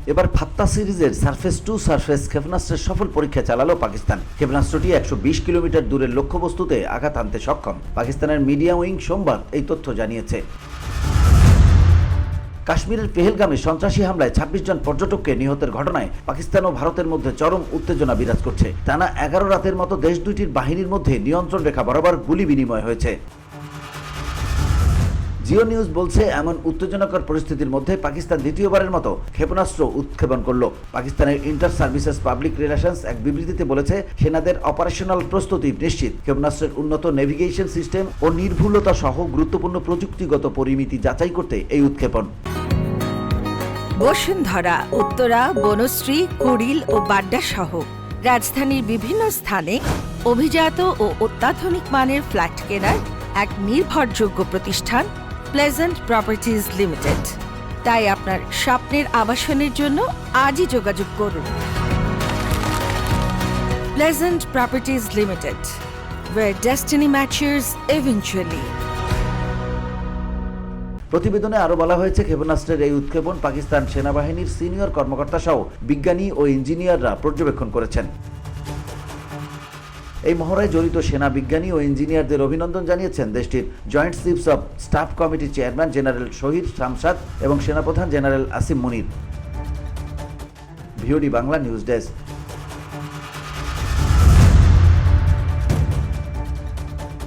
এবার ফাত্তা সিরিজের surface two surface ক্ষেপণাস্ত্রের সফল পরীক্ষা চালালো পাকিস্তান। ক্ষেপণাস্ত্রটি 120 কিলোমিটার দূরের লক্ষ্যবস্তুতে আঘাত হানতে সক্ষম। পাকিস্তানের মিডিয়া উইং সোমবার এই তথ্য জানিয়েছে। কাশ্মীরের পেহেলগামে সন্ত্রাসী হামলায় 26 জন পর্যটককে নিহতের ঘটনায় পাকিস্তান ও ভারতের মধ্যে চরম উত্তেজনা বিরাজ করছে। টানা 11 রাতের মতো দেশ দুইটির বাহিনীর মধ্যে নিয়ন্ত্রণ রেখা বরাবর গুলি বিনিময় হয়েছে। জিও নিউজ বলছে, এমন উত্তেজনাকর পরিস্থিতির মধ্যে পাকিস্তান দ্বিতীয়বারের মতো ক্ষেপণাস্ত্র উৎক্ষেপণ করল। পাকিস্তানের ইন্টার সার্ভিসেস পাবলিক রিলেশনস এক বিবৃতিতে বলেছে, সেনাদের অপারেশনাল প্রস্তুতি নিশ্চিত। ক্ষেপণাস্ত্রের উন্নত নেভিগেশন সিস্টেম ও নির্ভুলতা সহ গুরুত্বপূর্ণ প্রযুক্তিগত পরিমিতি যাচাই করতে এই উৎক্ষেপণ। বসুন্ধরা, উত্তরা, বনশ্রী, কুড়িল ও বাড্ডা সহ রাজধানীর বিভিন্ন স্থানে অভিজাত ও অত্যাধুনিক মানের ফ্ল্যাট কেনার এক নির্ভরযোগ্য প্রতিষ্ঠান প্লেজেন্ট প্রপার্টিজ লিমিটেড। তাই আপনার স্বপ্নের আবাসনের জন্য আজই যোগাযোগ করুন। Pleasant properties limited, where destiny matches eventually. প্রতিবেদনে আরো বলা হয়েছে, ক্ষেপণাস্ত্রের এই উৎক্ষেপণ পাকিস্তান সেনাবাহিনীর সিনিয়র কর্মকর্তা সহ বিজ্ঞানী ও ইঞ্জিনিয়াররা পর্যবেক্ষণ করেছেন। এই মহড়ায় জড়িত সেনা বিজ্ঞানী ও ইঞ্জিনিয়ারদের অভিনন্দন জানিয়েছেন দেশটির জয়েন্ট চিফস অব স্টাফ কমিটির চেয়ারম্যান জেনারেল শহীদ শামসাদ এবং সেনাপ্রধান general Asim Munir. VOD Bangla news desk.